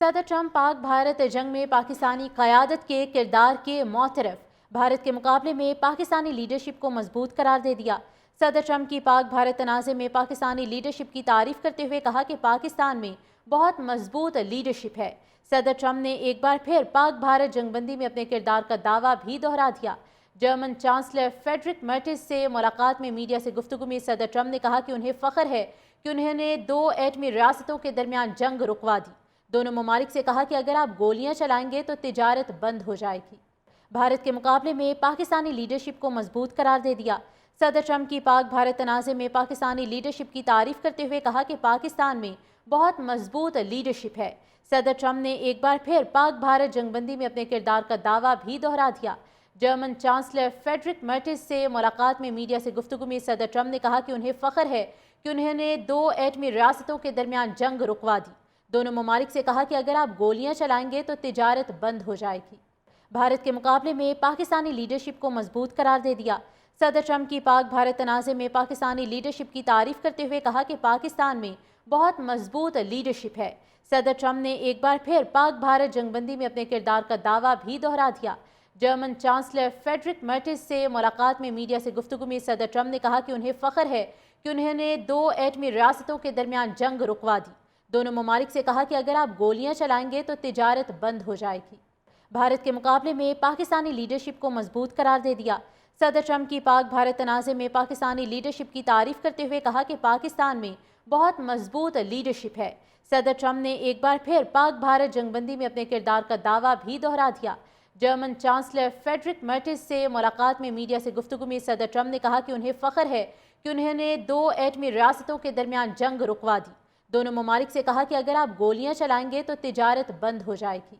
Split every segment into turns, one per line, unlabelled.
صدر ٹرمپ پاک بھارت جنگ میں پاکستانی قیادت کے کردار کے معترف، بھارت کے مقابلے میں پاکستانی لیڈرشپ کو مضبوط قرار دے دیا۔ صدر ٹرمپ کی پاک بھارت تنازع میں پاکستانی لیڈرشپ کی تعریف کرتے ہوئے کہا کہ پاکستان میں بہت مضبوط لیڈرشپ ہے۔ صدر ٹرمپ نے ایک بار پھر پاک بھارت جنگ بندی میں اپنے کردار کا دعویٰ بھی دہرا دیا۔ جرمن چانسلر فریڈرک مرٹز سے ملاقات میں میڈیا سے گفتگو میں صدر ٹرمپ نے کہا کہ انہیں فخر ہے کہ انہوں نے دو ایٹمی ریاستوں کے درمیان جنگ رکوا دی۔ دونوں ممالک سے کہا کہ اگر آپ گولیاں چلائیں گے تو تجارت بند ہو جائے گی۔ بھارت کے مقابلے میں پاکستانی لیڈرشپ کو مضبوط قرار دے دیا۔ صدر ٹرمپ کی پاک بھارت تنازع میں پاکستانی لیڈرشپ کی تعریف کرتے ہوئے کہا کہ پاکستان میں بہت مضبوط لیڈرشپ ہے۔ صدر ٹرمپ نے ایک بار پھر پاک بھارت جنگ بندی میں اپنے کردار کا دعویٰ بھی دہرا دیا۔ جرمن چانسلر فریڈرک مرٹز سے ملاقات میں میڈیا سے گفتگو میں صدر ٹرمپ نے کہا کہ انہیں فخر ہے کہ انہوں نے دو ایٹمی ریاستوں کے درمیان جنگ رکوا دی۔ دونوں ممالک سے کہا کہ اگر آپ گولیاں چلائیں گے تو تجارت بند ہو جائے گی۔ بھارت کے مقابلے میں پاکستانی لیڈرشپ کو مضبوط قرار دے دیا۔ صدر ٹرمپ کی پاک بھارت تنازع میں پاکستانی لیڈرشپ کی تعریف کرتے ہوئے کہا کہ پاکستان میں بہت مضبوط لیڈرشپ ہے۔ صدر ٹرمپ نے ایک بار پھر پاک بھارت جنگ بندی میں اپنے کردار کا دعویٰ بھی دہرا دیا۔ جرمن چانسلر فریڈرک مرٹز سے ملاقات میں میڈیا سے گفتگو میں صدر ٹرمپ نے کہا کہ انہیں فخر ہے کہ انہوں نے دو ایٹمی ریاستوں کے درمیان جنگ رکوا دی۔ دونوں ممالک سے کہا کہ اگر آپ گولیاں چلائیں گے تو تجارت بند ہو جائے گی۔ بھارت کے مقابلے میں پاکستانی لیڈرشپ کو مضبوط قرار دے دیا۔ صدر ٹرمپ کی پاک بھارت تنازع میں پاکستانی لیڈرشپ کی تعریف کرتے ہوئے کہا کہ پاکستان میں بہت مضبوط لیڈرشپ ہے۔ صدر ٹرمپ نے ایک بار پھر پاک بھارت جنگ بندی میں اپنے کردار کا دعویٰ بھی دہرا دیا۔ جرمن چانسلر فریڈرک مرٹز سے ملاقات میں میڈیا سے گفتگو میں صدر ٹرمپ نے کہا کہ انہیں فخر ہے کہ انہوں نے دو ایٹمی ریاستوں کے درمیان جنگ رکوا دی۔ دونوں ممالک سے کہا کہ اگر آپ گولیاں چلائیں گے تو تجارت بند ہو جائے گی۔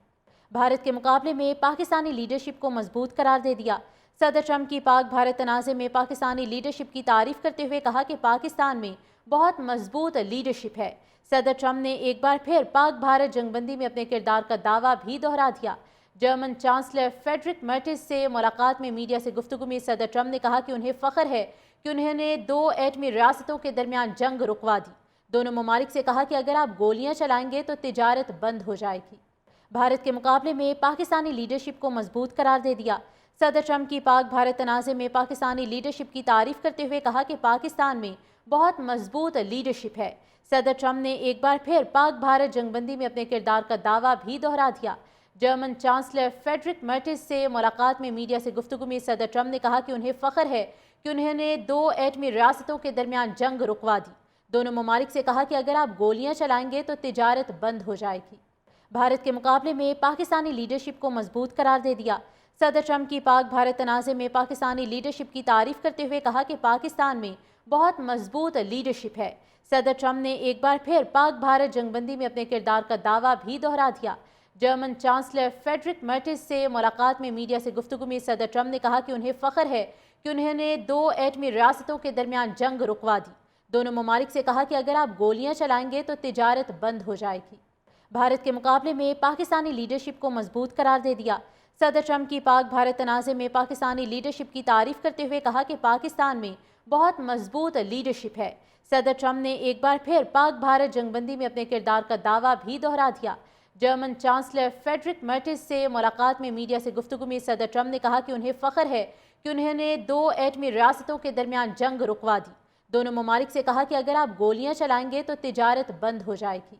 بھارت کے مقابلے میں پاکستانی لیڈرشپ کو مضبوط قرار دے دیا۔ صدر ٹرمپ کی پاک بھارت تنازع میں پاکستانی لیڈرشپ کی تعریف کرتے ہوئے کہا کہ پاکستان میں بہت مضبوط لیڈرشپ ہے۔ صدر ٹرمپ نے ایک بار پھر پاک بھارت جنگ بندی میں اپنے کردار کا دعویٰ بھی دہرا دیا۔ جرمن چانسلر فریڈرک مرٹز سے ملاقات میں میڈیا سے گفتگو میں صدر ٹرمپ نے کہا کہ انہیں فخر ہے کہ انہوں نے دو ایٹمی ریاستوں کے درمیان جنگ رکوا دی۔ دونوں ممالک سے کہا کہ اگر آپ گولیاں چلائیں گے تو تجارت بند ہو جائے گی۔ بھارت کے مقابلے میں پاکستانی لیڈرشپ کو مضبوط قرار دے دیا۔ صدر ٹرمپ کی پاک بھارت تنازع میں پاکستانی لیڈرشپ کی تعریف کرتے ہوئے کہا کہ پاکستان میں بہت مضبوط لیڈرشپ ہے۔ صدر ٹرمپ نے ایک بار پھر پاک بھارت جنگ بندی میں اپنے کردار کا دعویٰ بھی دہرا دیا۔ جرمن چانسلر فریڈرک مرٹز سے ملاقات میں میڈیا سے گفتگو میں صدر ٹرمپ نے کہا کہ انہیں فخر ہے کہ انہوں نے دو ایٹمی ریاستوں کے درمیان جنگ رکوا دی۔ دونوں ممالک سے کہا کہ اگر آپ گولیاں چلائیں گے تو تجارت بند ہو جائے گی۔ بھارت کے مقابلے میں پاکستانی لیڈرشپ کو مضبوط قرار دے دیا۔ صدر ٹرمپ کی پاک بھارت تنازع میں پاکستانی لیڈرشپ کی تعریف کرتے ہوئے کہا کہ پاکستان میں بہت مضبوط لیڈرشپ ہے۔ صدر ٹرمپ نے ایک بار پھر پاک بھارت جنگ بندی میں اپنے کردار کا دعویٰ بھی دہرا دیا۔ جرمن چانسلر فریڈرک مرٹز سے ملاقات میں میڈیا سے گفتگو میں صدر ٹرمپ نے کہا کہ انہیں فخر ہے کہ انہوں نے دو ایٹمی ریاستوں کے درمیان جنگ رکوا دی۔ دونوں ممالک سے کہا کہ اگر آپ گولیاں چلائیں گے تو تجارت بند ہو جائے گی۔ بھارت کے مقابلے میں پاکستانی لیڈرشپ کو مضبوط قرار دے دیا۔ صدر ٹرمپ کی پاک بھارت تنازع میں پاکستانی لیڈرشپ کی تعریف کرتے ہوئے کہا کہ پاکستان میں بہت مضبوط لیڈرشپ ہے۔ صدر ٹرمپ نے ایک بار پھر پاک بھارت جنگ بندی میں اپنے کردار کا دعویٰ بھی دہرا دیا۔ جرمن چانسلر فریڈرک مرٹز سے ملاقات میں میڈیا سے گفتگو میں صدر ٹرمپ نے کہا کہ انہیں فخر ہے کہ انہوں نے دو ایٹمی ریاستوں کے درمیان جنگ رکوا دی۔ دونوں ممالک سے کہا کہ اگر آپ گولیاں چلائیں گے تو تجارت بند ہو جائے گی۔